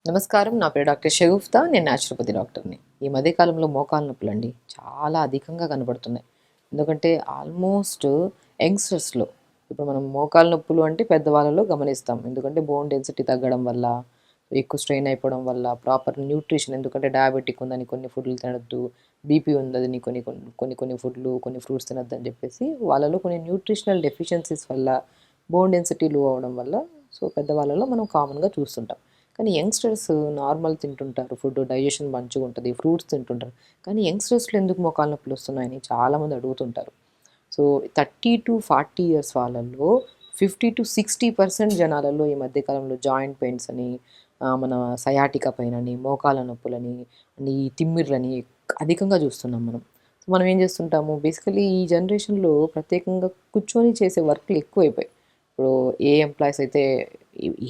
నమస్కారం. నా పేరు డాక్టర్ షగుఫ్తా. నేను న్యాచురోపతి డాక్టర్‌ని. ఈ మధ్య కాలంలో మోకాళ్ళ నొప్పులండి చాలా అధికంగా కనబడుతున్నాయి. ఎందుకంటే ఆల్మోస్ట్ యంగ్‌స్టర్స్‌లో ఇప్పుడు మనం మోకాళ్ళ నొప్పులు అంటే పెద్దవాళ్ళలో గమనిస్తాం. ఎందుకంటే బోన్ డెన్సిటీ తగ్గడం వల్ల, ఎక్కువ స్ట్రెయిన్ అయిపోవడం వల్ల, ప్రాపర్ న్యూట్రిషన్ ఎందుకంటే డయాబెటిక్ ఉందని కొన్ని ఫుడ్‌లు తినొద్దు, బీపీ ఉందని కొన్ని కొన్ని కొన్ని కొన్ని ఫుడ్‌లు, కొన్ని ఫ్రూట్స్ తినొద్దని చెప్పేసి వాళ్ళలో కొన్ని న్యూట్రిషనల్ డెఫిషియన్సీస్ వల్ల, బోన్ డెన్సిటీ లో అవ్వడం వల్ల పెద్దవాళ్ళలో మనం కామన్‌గా చూస్తుంటాం. కానీ యంగ్‌స్టర్స్ నార్మల్ తింటుంటారు. ఫుడ్ డైజెషన్ మంచిగుంటది. ఫ్రూట్స్ తింటుంటారు. కానీ యంగ్‌స్టర్స్‌లో ఎందుకు మోకాళ్ళ నొప్పులొస్తున్నాయని చాలామంది అడుగుతుంటారు. సో, 30-40 ఇయర్స్ వాళ్ళలో 50-60% జనాలలో ఈ మధ్య కాలంలో జాయింట్ పెయిన్స్ అని, మన సయాటికా పెయిన్ అని, మోకాళ్ళ నొప్పులని, ఈ తిమ్మిర్లని అధికంగా చూస్తున్నాం మనం. సో, మనం ఏం చేస్తుంటాము బేసికల్లీ ఈ జనరేషన్‌లో ప్రత్యేకంగా కూర్చొని చేసే వర్క్‌లు ఎక్కువైపోయాయి. ఇప్పుడు ఏ ఎంప్లాయీస్ అయితే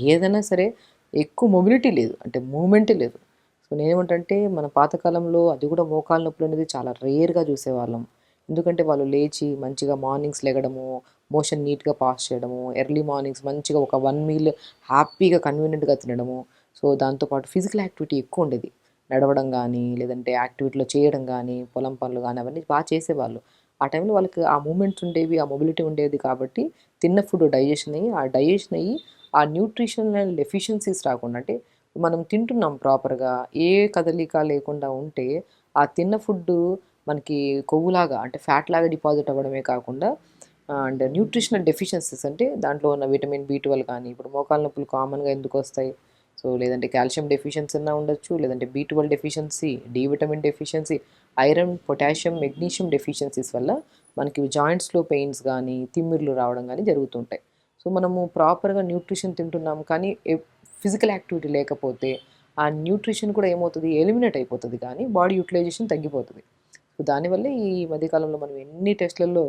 ఏదైనా సరే ఎక్కువ మొబిలిటీ లేదు. అంటే మూవ్‌మెంటే లేదు. సో, నేనేమంటంటే మన పాతకాలంలో అది కూడా మోకాళ్ళ నొప్పులనేది చాలా రేర్‌గా చూసేవాళ్ళం. ఎందుకంటే వాళ్ళు లేచి మంచిగా మార్నింగ్స్ లెగడము, మోషన్ నీట్‌గా పాస్ చేయడము, ఎర్లీ మార్నింగ్స్ మంచిగా ఒక 1 మీల్ హ్యాపీగా కన్వీనియంట్‌గా తినడము. సో, దాంతో పాటు ఫిజికల్ యాక్టివిటీ ఎక్కువుండేది. నడవడం గానీ, లేదంటే యాక్టివిటీలో చేయడం గానీ, పొలం పనులు గానీ అవన్నీ చేసేవాళ్ళు. ఆ టైంలో వాళ్ళకి ఆ మూవ్‌మెంట్స్ ఉండేవి, ఆ మొబిలిటీ ఉండేది కాబట్టి తిన్న ఫుడ్ డైజెషన్ అయ్యి ఆ న్యూట్రిషనల్ డెఫిషియన్సీస్ రాకుండా అంటే మనం తింటున్నాం ప్రాపర్‌గా ఏ కదలిక లేకుండా ఉంటే ఆ తిన్న ఫుడ్డు మనకి కొవ్వులాగా అంటే ఫ్యాట్‌లాగా డిపాజిట్ అవ్వడమే కాకుండా అండ్ న్యూట్రిషనల్ డెఫిషియన్సీస్ అంటే దాంట్లో ఉన్న విటమిన్ బి12 కానీ ఇప్పుడు మోకాళ్ళ నొప్పులు కామన్‌గా ఎందుకొస్తాయి? సో, లేదంటే కాల్షియం డెఫిషియన్సీ అన్నా ఉండొచ్చు. లేదంటే బి12 deficiency, D vitamin deficiency, iron, potassium, magnesium deficiencies వల్ల మనకి జాయింట్స్‌లో పెయిన్స్ గానీ, తిమ్మిర్లు రావడం గానీ జరుగుతుంటాయి. సో, మనము ప్రాపర్‌గా న్యూట్రిషన్ తింటున్నాం కానీ ఫిజికల్ యాక్టివిటీ లేకపోతే ఆ న్యూట్రిషన్ కూడా ఏమవుతది ఎలిమినేట్ అయిపోతది కానీ బాడీ యుటిలైజేషన్ తగ్గిపోతది. సో, దానివల్లే ఈ మధ్య కాలంలో మనం ఎన్ని టెస్ట్‌లలో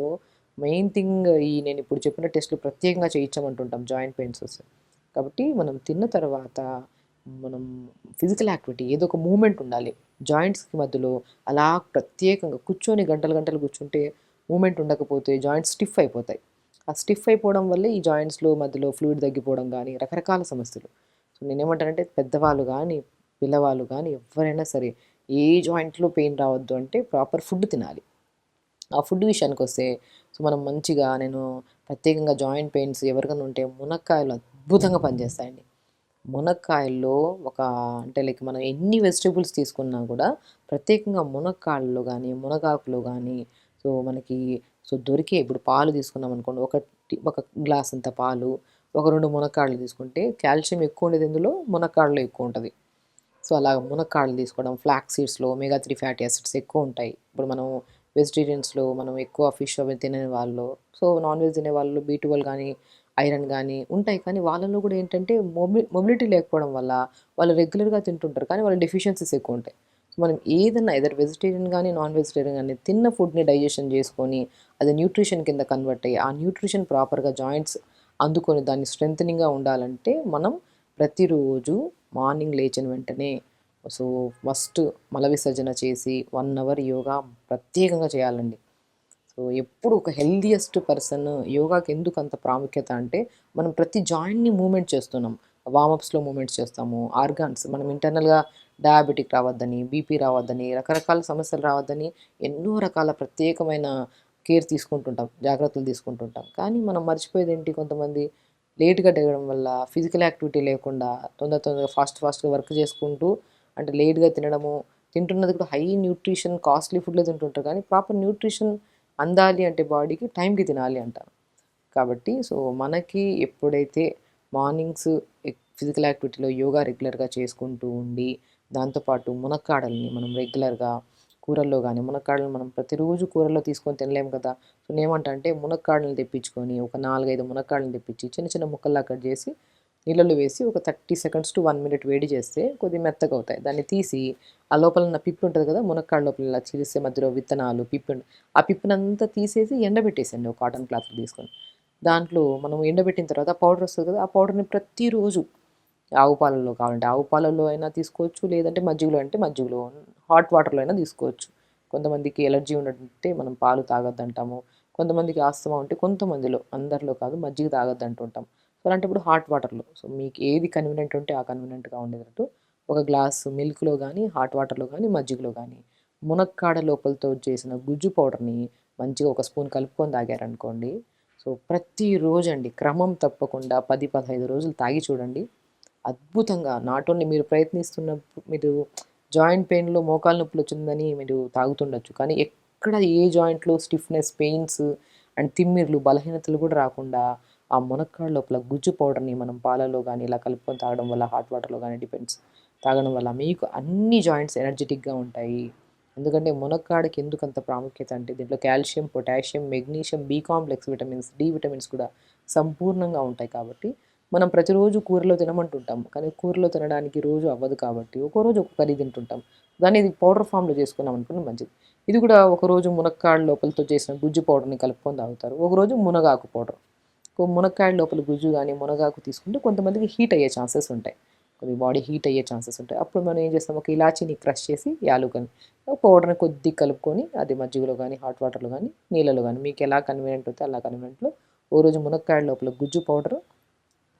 మెయిన్ థింగ్ నేనిప్పుడు చెప్పిన టెస్ట్‌లు ప్రత్యేకంగా చేయించమంటుంటాం జాయింట్ పెయిన్స్ వస్తే. కాబట్టి మనం తిన్న తర్వాత మనం ఫిజికల్ యాక్టివిటీ ఏదో ఒక మూవ్‌మెంట్ ఉండాలి. జాయింట్స్‌కి మధ్యలో అలా ప్రత్యేకంగా కూర్చొని గంటలు గంటలు కూర్చుంటే మూవ్‌మెంట్ ఉండకపోతే జాయింట్స్ స్టిఫ్ అయిపోతాయి. ఆ స్టిఫ్ అయిపోవడం వల్లే ఈ జాయింట్స్‌లో మధ్యలో ఫ్లూయిడ్ తగ్గిపోవడం గానీ, రకరకాల సమస్యలు. సో, నేనేమంటానంటే పెద్దవాళ్ళు గానీ, పిల్లవాళ్ళు గానీ ఎవ్వరైనా సరే ఏ జాయింట్‌లో పెయిన్ రావద్దు అంటే ప్రాపర్ ఫుడ్ తినాలి. ఆ ఫుడ్ విషయానికొస్తే మనం మంచిగా నేను ప్రత్యేకంగా జాయింట్ పెయిన్స్ ఎవరికైనా ఉంటే మునక్కాయలు అద్భుతంగా పనిచేస్తాయండి. మునక్కాయల్లో ఒక అంటే లైక్ మనం ఎన్ని వెజిటబుల్స్ తీసుకున్నా కూడా ప్రత్యేకంగా మునక్కాడలో గానీ, మునగాకులో గానీ మనకి దొరికే ఇప్పుడు పాలు తీసుకున్నామనుకోండి. ఒక గ్లాస్ అంత పాలు, ఒక 2 మునక్కాడలు తీసుకుంటే కాల్షియం ఎక్కువుండేది ఎందులో? మునక్కాడలో ఎక్కువుంటది. సో, అలాగ మునక్కాడలు తీసుకోవడం, ఫ్లాక్స్ సీడ్స్‌లో ఒమేగా 3 ఫ్యాటీ యాసిడ్స్ ఎక్కువుంటాయి. ఇప్పుడు మనం వెజిటేరియన్స్‌లో మనం ఎక్కువ ఫిష్ అవి తినని వాళ్ళు, నాన్ వెజ్ తినే వాళ్ళు బి12 గానీ, ఐరన్ గానీ ఉంటాయి. కానీ వాళ్ళలో కూడా ఏంటంటే మొబిలిటీ లేకపోవడం వల్ల వాళ్ళు రెగ్యులర్‌గా తింటుంటారు. కానీ వాళ్ళ డెఫిషియన్సీస్ ఎక్కువుంటాయి. మనం ఏదన్నా ఐదర్ వెజిటేరియన్ గానీ, నాన్ వెజిటేరియన్ గానీ తిన్న ఫుడ్‌ని డైజెషన్ చేసుకొని, అది న్యూట్రిషన్ కింద కన్వర్ట్ అయ్యి, ఆ న్యూట్రిషన్ ప్రాపర్‌గా జాయింట్స్ అందుకొని దాన్ని స్ట్రెంథెనింగ్‌గా ఉండాలంటే మనం ప్రతిరోజు మార్నింగ్ లేచిన వెంటనే సో, ఫస్ట్ మల విసర్జన చేసి 1 అవర్ యోగా ప్రత్యేకంగా చేయాలండి. సో, ఎప్పుడు ఒక హెల్తీయెస్ట్ పర్సన్ యోగాకి ఎందుకంత ప్రాముఖ్యత అంటే, మనం ప్రతి జాయింట్‌ని మూవ్‌మెంట్ చేస్తున్నాం. వార్మప్స్‌లో మూవ్‌మెంట్స్ చేస్తాము. ఆర్గాన్స్ మనం ఇంటర్నల్‌గా డయాబెటిక్ రావద్దని, బీపీ రావద్దని, రకరకాల సమస్యలు రావద్దని ఎన్నో రకాల ప్రత్యేకమైన కేర్ తీసుకుంటుంటాం. జాగ్రత్తలు తీసుకుంటుంటాం. కానీ మనం మర్చిపోయేదేంటి కొంతమంది లేట్‌గా లెగడం వల్ల, ఫిజికల్ యాక్టివిటీ లేకుండా తొందరగా ఫాస్ట్‌గా వర్క్ చేసుకుంటూ అంటే లేట్‌గా తినడము, తింటున్నది కూడా హై న్యూట్రిషన్ కాస్ట్‌లీ ఫుడ్‌లే తింటుంటారు. కానీ ప్రాపర్ న్యూట్రిషన్ అందాలి అంటే బాడీకి టైంకి తినాలి అంటారు. కాబట్టి మనకి ఎప్పుడైతే మార్నింగ్స్ ఫిజికల్ యాక్టివిటీలో యోగా రెగ్యులర్‌గా చేసుకుంటూ ఉండి, దాంతో పాటు మునక్కాడల్ని మనం రెగ్యులర్‌గా కూరల్లో గానీ, మునక్కాడలను మనం ప్రతిరోజు కూరల్లో తీసుకొని తినలేము కదా! సో, నేనేమంటా అంటే మునక్కాడలను తెప్పించుకొని, ఒక 4, 5 మునక్కాడలను తెప్పించి చిన్న చిన్న ముక్కల్లా కట్ చేసి, నీళ్ళలో వేసి ఒక 30 సెకండ్స్ టు 1 మినిట్ వేడి చేస్తే కొద్దిగా మెత్తగవుతాయి. దాన్ని తీసి ఆ లోపల ఉన్న పిప్పి ఉంటది కదా! మునక్కాడ లోపల ఇలా చీలిస్తే మధ్యలో విత్తనాలు, ఆ పిప్పినంతా తీసేసి ఎండబెట్టేసేయండి ఒక కాటన్ క్లాత్‌లో తీసుకొని. దాంట్లో మనం ఎండబెట్టిన తర్వాత పౌడర్ వస్తది కదా! ఆ పౌడర్‌ని ప్రతిరోజు ఆవు పాలల్లో కావాలంటే ఆవు పాలల్లో అయినా తీసుకోవచ్చు. లేదంటే మజ్జిగలో అంటే మజ్జిగలో, హాట్ వాటర్‌లో అయినా తీసుకోవచ్చు. కొంతమందికి ఎలర్జీ ఉన్నట్టుంటే మనం పాలు తాగొద్దంటాము. కొంతమందికి ఆస్తమా ఉంటే కొంతమందిలో, అందరిలో కాదు మజ్జిగ తాగొద్దంటుంటాం. సో, అలాంటప్పుడు హాట్ వాటర్‌లో మీకు ఏది కన్వీనియంట్ ఉంటే ఆ కన్వీనియంట్‌గా ఉండేటట్టు ఒక గ్లాసు మిల్క్లో కానీ హాట్ వాటర్లో కానీ మజ్జిగలో కానీ మునక్కాడ లోపలతో చేసిన గుజ్జు పౌడర్ని మంచిగా ఒక స్పూన్ కలుపుకొని తాగారనుకోండి. సో ప్రతిరోజు అండి క్రమం తప్పకుండా 10-15 రోజులు తాగి చూడండి. అద్భుతంగా నాట్ ఓన్లీ మీరు ప్రయత్నిస్తున్నప్పుడు మీరు జాయింట్ పెయిన్‌లో మోకాలు నొప్పులు వచ్చిందని మీరు తాగుతుండొచ్చు. కానీ ఎక్కడ ఏ జాయింట్‌లో స్టిఫ్‌నెస్, పెయిన్స్ అండ్ తిమ్మిర్లు, బలహీనతలు కూడా రాకుండా ఆ మునక్కాడ లోపల గుజ్జు పౌడర్‌ని మనం పాలలో గానీ ఇలా కలుపుకొని తాగడం వల్ల హాట్ వాటర్‌లో గానీ డిపెండ్స్ తాగడం వల్ల మీకు అన్ని జాయింట్స్ ఎనర్జిటిక్‌గా ఉంటాయి. ఎందుకంటే మునక్కాడకి ఎందుకంత ప్రాముఖ్యత అంటే దీంట్లో calcium, potassium, magnesium, B complex vitamins, D vitamins కూడా సంపూర్ణంగా ఉంటాయి కాబట్టి మనం ప్రతిరోజు కూరలో తినమంటుంటాం. కానీ కూరలో తినడానికి రోజు అవ్వదు కాబట్టి ఒక్కో రోజు ఒక్క కర్రీ తింటుంటాం. కానీ ఇది పౌడర్ ఫామ్‌లో చేసుకున్నాం అనుకోండి మంచిది. ఇది కూడా ఒకరోజు మునక్కాడ లోపలతో చేసిన గుజ్జు పౌడర్‌ని కలుపుకొని తాగుతారు. ఒకరోజు మునగాకు పౌడర్. మునక్కాడ లోపల గుజ్జు గానీ, మునగాకు తీసుకుంటే కొంతమందికి హీట్ అయ్యే ఛాన్సెస్ ఉంటాయి. కొద్దిగా బాడీ హీట్ అయ్యే ఛాన్సెస్ ఉంటాయి. అప్పుడు మనం ఏం చేస్తాం, ఒక ఇలాచీని క్రష్ చేసి యాలుకని పౌడర్‌ని కొద్దిగా కలుపుకొని అది మజ్జిగలో గానీ, హాట్ వాటర్‌లో గానీ, నీళ్ళలో గానీ మీకు ఎలా కన్వీనియంట్ అవుతే అలా కన్వీనియంట్‌లో ఓ రోజు మునక్కాడ లోపల గుజ్జు పౌడరు,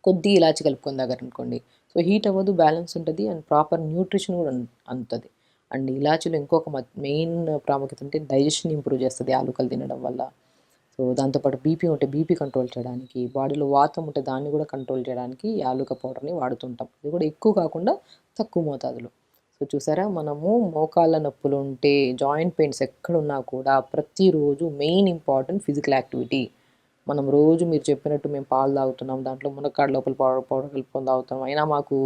కొద్దిగా ఇలాచి కలుపుకొని తాగారనుకోండి. సో హీట్ అవ్వదు, బ్యాలెన్స్ ఉంటది అండ్ ప్రాపర్ న్యూట్రిషన్ కూడా అందుతది. అండ్ ఇలాచీలో ఇంకొక మెయిన్ ప్రాముఖ్యత అంటే డైజెషన్ ఇంప్రూవ్ చేస్తది యాలుకలు తినడం వల్ల. సో దాంతో పాటు బీపీ ఉంటే బీపీ కంట్రోల్ చేయడానికి, బాడీలో వాతం ఉంటే దాన్ని కూడా కంట్రోల్ చేయడానికి యాలుక పౌడర్‌ని వాడుతుంటాం. ఇది కూడా ఎక్కువ కాకుండా తక్కువ మోతాదులో. సో చూసారా మనము మోకాళ్ళ నొప్పులు ఉంటే, జాయింట్ పెయిన్స్ ఎక్కడున్నా కూడా ప్రతిరోజు మెయిన్ ఇంపార్టెంట్ ఫిజికల్ యాక్టివిటీ. మనం రోజు మీరు చెప్పినట్టు మేము పాలు తాగుతున్నాం. దాంట్లో మునక్కాడ లోపల పౌడర్ కలుపుకొని తాగుతాం. అయినా మాకు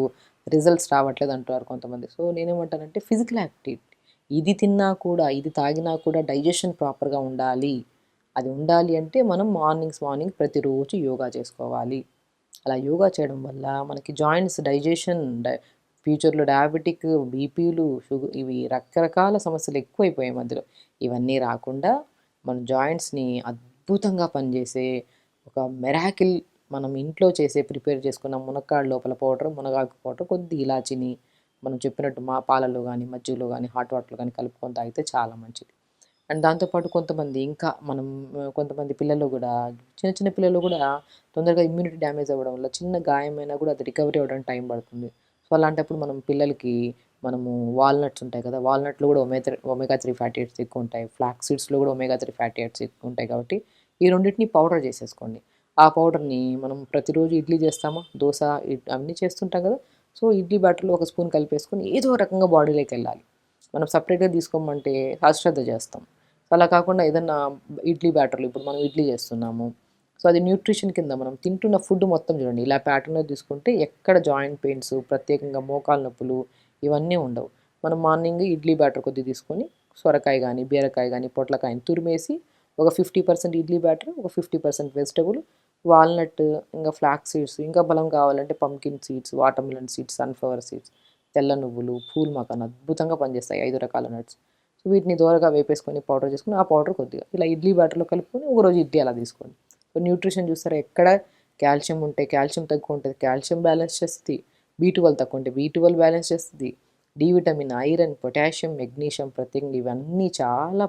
రిజల్ట్స్ రావట్లేదు అంటారు కొంతమంది. సో నేనేమంటానంటే ఫిజికల్ యాక్టివిటీ. ఇది తిన్నా కూడా, ఇది తాగినా కూడా డైజెషన్ ప్రాపర్‌గా ఉండాలి. అది ఉండాలి అంటే మనం మార్నింగ్ ప్రతిరోజు యోగా చేసుకోవాలి. అలా యోగా చేయడం వల్ల మనకి జాయింట్స్ డైజెషన్ ఫ్యూచర్‌లో డయాబెటిక్, బీపీలు, ఇవి రకరకాల సమస్యలు ఎక్కువైపోయాయి ఈ మధ్యలో. ఇవన్నీ రాకుండా మన జాయింట్స్‌ని అద్భుతంగా పనిచేసే ఒక మిరాకిల్ మనం ఇంట్లో చేసే ప్రిపేర్ చేసుకున్న మునక్కాడ లోపల పౌడర్, మునగాకు పౌడర్, కొద్దిగా ఇలాచిని మనం చెప్పినట్టు పాలలో గానీ, మజ్జిగలో గానీ, హాట్ వాటర్‌లో గానీ కలుపుకొని తాగితే చాలా మంచిది. అండ్ దాంతో పాటు కొంతమంది ఇంకా మనం కొంతమంది పిల్లల్లో గూడా చిన్న చిన్న పిల్లల్లో గూడా తొందరగా ఇమ్యూనిటీ డ్యామేజ్ అవ్వడం వల్ల చిన్న గాయమైనా గూడా అది రికవరీ అవ్వడానికి టైం పడుతుంది. సో అలాంటప్పుడు మనం పిల్లలకి మనము వాల్‌నట్స్ ఉంటాయి కదా! వాల్‌నట్‌లో గూడా ఒమేగా 3 ఫ్యాటీ యాసిడ్స్ ఎక్కువుంటాయి. ఫ్లాక్స్ సీడ్స్‌లో గూడా ఒమేగా 3 ఫ్యాటీ యాసిడ్స్ ఎక్కువుంటాయి కాబట్టి ఈ రెండిటిని పౌడర్ చేసేసుకోండి. ఆ పౌడర్‌ని మనం ప్రతిరోజు ఇడ్లీ చేస్తామా, దోస అవన్నీ చేస్తుంటాం గదా! సో ఇడ్లీ బ్యాటర్‌లో ఒక స్పూన్ కలిపేసుకొని ఏదో రకంగా బాడీలోకెళ్ళాలి. మనం సెపరేట్‌గా తీసుకోమంటే అశ్రద్ధ చేస్తాం. సో అలా కాకుండా ఏదన్నా ఇడ్లీ బ్యాటర్‌లో ఇప్పుడు మనం ఇడ్లీ చేస్తున్నాము. సో అది న్యూట్రిషన్ కింద మనం తింటున్న ఫుడ్ మొత్తం చూడండి. ఇలా ప్యాటర్న్‌లో తీసుకుంటే ఎక్కడ జాయింట్ పెయిన్స్, ప్రత్యేకంగా మోకాలు నొప్పులు ఇవన్నీ ఉండవు. మనం మార్నింగ్ ఇడ్లీ బ్యాటర్ కొద్దిగా తీసుకొని సొరకాయ గానీ, బీరకాయ గానీ, పొట్లకాయని తురిమేసి ఒక 50% ఇడ్లీ బ్యాటర్, ఒక 50% వెజిటబుల్, వాల్‌నట్, ఇంకా ఫ్లాక్స్ సీడ్స్, ఇంకా బలం కావాలంటే pumpkin seeds, watermelon seeds, sunflower seeds, తెల్ల నువ్వులు, పూల్ మకాన్ అద్భుతంగా పనిచేస్తాయి 5 రకాల నట్స్. సో వీటిని దోరగా వేపేసుకొని పౌడర్ చేసుకొని ఆ పౌడర్ కొద్దిగా ఇలా ఇడ్లీ బ్యాటర్‌లో కలుపుకొని ఒకరోజు ఇడ్లీ అలా తీసుకోండి. సో న్యూట్రిషన్ చూస్తారా ఎక్కడ కాల్షియం ఉంటే కాల్షియం తక్కువ ఉంటది. కాల్షియం బ్యాలెన్స్ చేస్తది. బి12 తక్కువ ఉంటే బి12 బ్యాలెన్స్ చేస్తది. D vitamin, iron, potassium, magnesium ప్రత్యేకంగా ఇవన్నీ చాలా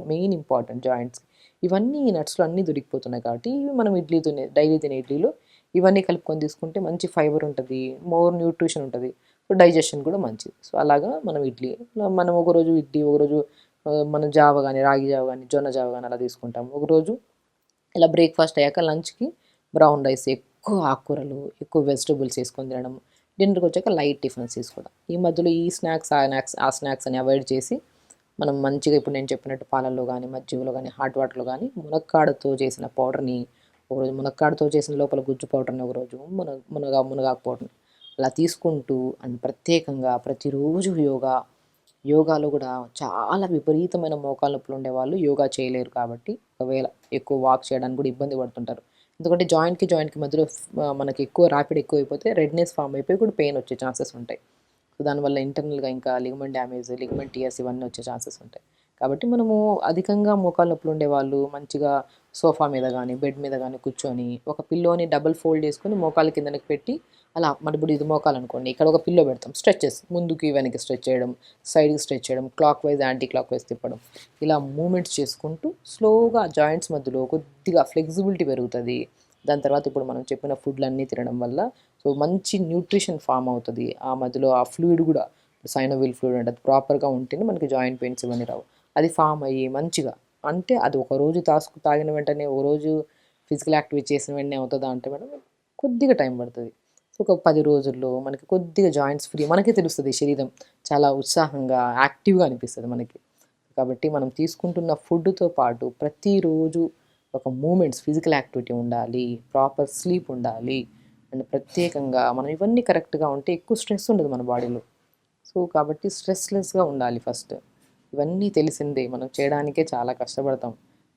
మెయిన్ ఇంపార్టెంట్ జాయింట్స్‌కి. ఇవన్నీ ఈ నట్స్‌లో అన్నీ దొరికిపోతున్నాయి కాబట్టి ఇవి మనం డైలీ తినే ఇడ్లీలో ఇవన్నీ కలుపుకొని తీసుకుంటే మంచి ఫైబర్ ఉంటది. మోర్ న్యూట్రిషన్ ఉంటది. సో డైజెషన్ కూడా మంచిది. సో అలాగా మనం ఇడ్లీ మనం ఒకరోజు ఇడ్లీ, ఒకరోజు మనం జావ గానీ, రాగి జావ గానీ, జొన్న జావ గానీ అలా తీసుకుంటాం. ఒకరోజు ఇలా బ్రేక్‌ఫాస్ట్ అయ్యాక లంచ్‌కి బ్రౌన్ రైస్, ఎక్కువ ఆకుకూరలు, ఎక్కువ వెజిటబుల్స్ ఏసుకొని తినడం. డిన్నర్‌కొచ్చాక లైట్ టిఫిన్స్ తీసుకోవడం. ఈ మధ్యలో ఈ స్నాక్స్, ఆ స్నాక్స్ అని అవాయిడ్ చేసి మనం మంచిగా ఇప్పుడు నేను చెప్పినట్టు పాలల్లో గానీ, మజ్జిగలో గానీ, హాట్ వాటర్‌లో గానీ మునక్కాడతో చేసిన పౌడర్‌ని ఒకరోజు మునక్కాడతో చేసిన లోపల గుజ్జు పౌడర్‌ని ఒకరోజు మునగాకు పౌడర్‌ని అలా తీసుకుంటూ అండ్ ప్రత్యేకంగా ప్రతిరోజు యోగాలో కూడా చాలా విపరీతమైన మోకాళ్ళ నొప్పులు ఉండేవాళ్ళు యోగా చేయలేరు కాబట్టి ఒకవేళ ఎక్కువ వాక్ చేయడానికి కూడా ఇబ్బంది పడుతుంటారు. ఎందుకంటే జాయింట్‌కి మధ్యలో మనకి ఎక్కువ ర్యాపిడ్ ఎక్కువైపోతే రెడ్‌నెస్ ఫార్మ్ అయిపోయి కూడా పెయిన్ వచ్చే ఛాన్సెస్ ఉంటాయి. సో దానివల్ల ఇంటర్నల్‌గా ఇంకా లిగమెంట్ డ్యామేజ్, లిగమెంట్ టియర్స్ ఇవన్నీ వచ్చే ఛాన్సెస్ ఉంటాయి. కాబట్టి మనము అధికంగా మోకాళ్ళ నొప్పులు ఉండేవాళ్ళు మంచిగా సోఫా మీద గానీ, బెడ్ మీద గానీ కూర్చొని ఒక పిల్లోని డబుల్ ఫోల్డ్ చేసుకొని మోకాళ్ళ కిందకి పెట్టి అలా మరి ఇప్పుడు ఇది మోకాలనుకోండి. ఇక్కడ ఒక పిల్లో పెడతాం. స్ట్రెచెస్ ముందుకి, వెనక్కి స్ట్రెచ్ చేయడం, సైడ్‌కి స్ట్రెచ్ చేయడం, clockwise, anticlockwise తిప్పడం. ఇలా మూవ్‌మెంట్స్ చేసుకుంటూ స్లోగా జాయింట్స్ మధ్యలో కొద్దిగా ఫ్లెక్సిబిలిటీ పెరుగుతది. దాని తర్వాత ఇప్పుడు మనం చెప్పిన ఫుడ్లన్నీ తినడం వల్ల సో మంచి న్యూట్రిషన్ ఫామ్ అవుతుంది. ఆ మధ్యలో ఆ ఫ్లూయిడ్ కూడా సైనోవిల్ ఫ్లూయిడ్ అంటే అది ప్రాపర్గా ఉంటేనే మనకి జాయింట్ పెయిన్స్ ఇవన్నీ రావు. అది ఫామ్ అయ్యి మంచిగా అంటే అది ఒక రోజు తాగిన వెంటనే ఒక రోజు ఫిజికల్ యాక్టివిటీ చేసిన వెంటనే అవుతుందా అంటే మేడం కొద్దిగా టైం పడుతుంది. సో ఒక 10 రోజుల్లో మనకి కొద్దిగా జాయింట్స్ ఫ్రీ మనకే తెలుస్తుంది. శరీరం చాలా ఉత్సాహంగా యాక్టివ్గా అనిపిస్తుంది మనకి. కాబట్టి మనం తీసుకుంటున్న ఫుడ్తో పాటు ప్రతిరోజు ఒక మూమెంట్స్ ఫిజికల్ యాక్టివిటీ ఉండాలి, ప్రాపర్ స్లీప్ ఉండాలి అండ్ ప్రత్యేకంగా మనం ఇవన్నీ కరెక్ట్గా ఉంటే ఎక్కువ స్ట్రెస్ ఉండదు మన బాడీలో. సో కాబట్టి స్ట్రెస్లెస్గా ఉండాలి ఫస్ట్. ఇవన్నీ తెలిసిందే మనం చేయడానికే చాలా కష్టపడతాం.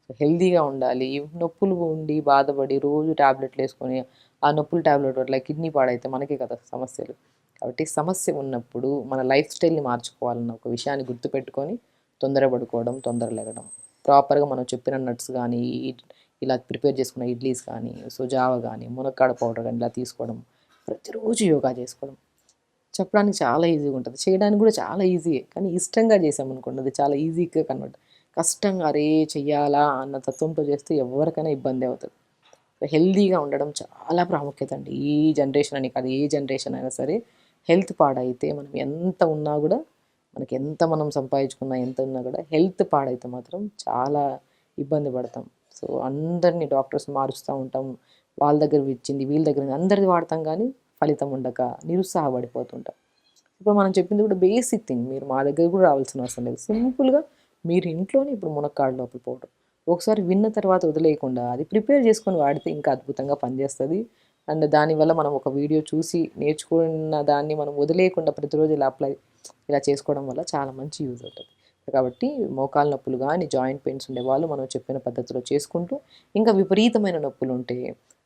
సో హెల్తీగా ఉండాలి. నొప్పులు ఉండి బాధపడి రోజు ట్యాబ్లెట్లు వేసుకొని ఆ నొప్పుల ట్యాబ్లెట్ వల్ల కిడ్నీ పాడైతే మనకే కదా సమస్యలు. కాబట్టి సమస్య ఉన్నప్పుడు మన లైఫ్ స్టైల్ని మార్చుకోవాలన్న ఒక విషయాన్ని గుర్తుపెట్టుకొని తొందరపడుకోవడం, తొందర లెగడం, ప్రాపర్గా మనం చెప్పిన నట్స్ కానీ ఇలా ప్రిపేర్ చేసుకున్న ఇడ్లీస్ కానీ సో జావ కానీ మునక్కాడ పౌడర్ కానీ ఇలా తీసుకోవడం, ప్రతిరోజు యోగా చేసుకోవడం. చెప్పడానికి చాలా ఈజీగా ఉంటుంది, చేయడానికి కూడా చాలా ఈజీయే. కానీ ఇష్టంగా చేసామనుకోండి అది చాలా ఈజీగా కన్వర్ట్. కష్టంగా అరే చెయ్యాలా అన్న తత్వంతో చేస్తే ఎవరికైనా ఇబ్బంది అవుతుంది. సో హెల్తీగా ఉండడం చాలా ప్రాముఖ్యత అండి. ఈ జనరేషన్ అని కాదు, ఏ జనరేషన్ అయినా సరే హెల్త్ పాడైతే మనం ఎంత ఉన్నా కూడా మనకి ఎంత మనం సంపాదించుకున్నా ఎంత ఉన్నా కూడా హెల్త్ పాడైతే మాత్రం చాలా ఇబ్బంది పడతాం. సో అందరినీ డాక్టర్స్ మారుస్తూ ఉంటాం, వాళ్ళ దగ్గర ఇచ్చింది వీళ్ళ దగ్గర అందరిది వాడతాం కానీ ఫలితం ఉండక నిరుత్సాహపడిపోతుంటాం. ఇప్పుడు మనం చెప్పింది కూడా బేసిక్ థింగ్, మీరు మా దగ్గర కూడా రావాల్సిన అవసరం లేదు. సింపుల్గా మీరు ఇంట్లోనే ఇప్పుడు మునక్కాడు లోపల పౌడర్ ఒకసారి విన్న తర్వాత వదిలేయకుండా అది ప్రిపేర్ చేసుకొని వాడితే ఇంకా అద్భుతంగా పనిచేస్తుంది. అండ్ దానివల్ల మనం ఒక వీడియో చూసి నేర్చుకున్న దాన్ని మనం వదిలేయకుండా ప్రతిరోజు ఇలా చేసుకోవడం వల్ల చాలా మంచి యూజ్ అవుతుంది. కాబట్టి మోకాలు నొప్పులు కానీ జాయింట్ పెయిన్స్ ఉండేవాళ్ళు మనం చెప్పిన పద్ధతిలో చేసుకుంటూ, ఇంకా విపరీతమైన నొప్పులు ఉంటే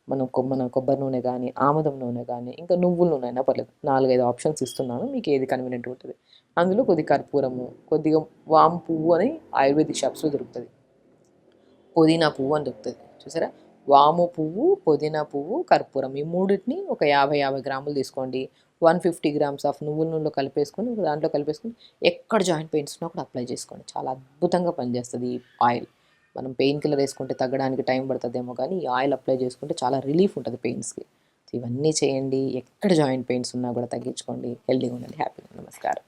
మన కొబ్బరి నూనె కానీ ఆముదం నూనె కానీ ఇంకా నువ్వుల నూనె అయినా పర్లేదు, 4-5 ఆప్షన్స్ ఇస్తున్నాను, మీకు ఏది కన్వీనియంట్ ఉంటుంది. అందులో కొద్దిగా కర్పూరము, కొద్దిగా వాము పువ్వు అని ఆయుర్వేదిక్ షాప్స్లో దొరుకుతుంది, పుదీనా పువ్వు అని దొరుకుతుంది చూసారా. వాము పువ్వు, పుదీనా పువ్వు, కర్పూరం ఈ మూడింటిని ఒక 50 గ్రాములు తీసుకోండి. 150 గ్రామ్స్ ఆఫ్ నువ్వుల నూనెలో కలిపేసుకొని దాంట్లో కలిపేసుకొని ఎక్కడ జాయింట్ పెయిన్స్ ఉన్నా కూడా అప్లై చేసుకోండి. చాలా అద్భుతంగా పనిచేస్తుంది ఈ ఆయిల్. మనం పెయిన్ కిల్లర్ వేసుకుంటే తగ్గడానికి టైం పడుతుందేమో కానీ ఈ ఆయిల్ అప్లై చేసుకుంటే చాలా రిలీఫ్ ఉంటుంది పెయిన్స్కి. సో ఇవన్నీ చేయండి, ఎక్కడ జాయింట్ పెయిన్స్ ఉన్నా కూడా తగ్గించుకోండి, హెల్తీగా ఉండండి, హ్యాపీగా. నమస్కారం.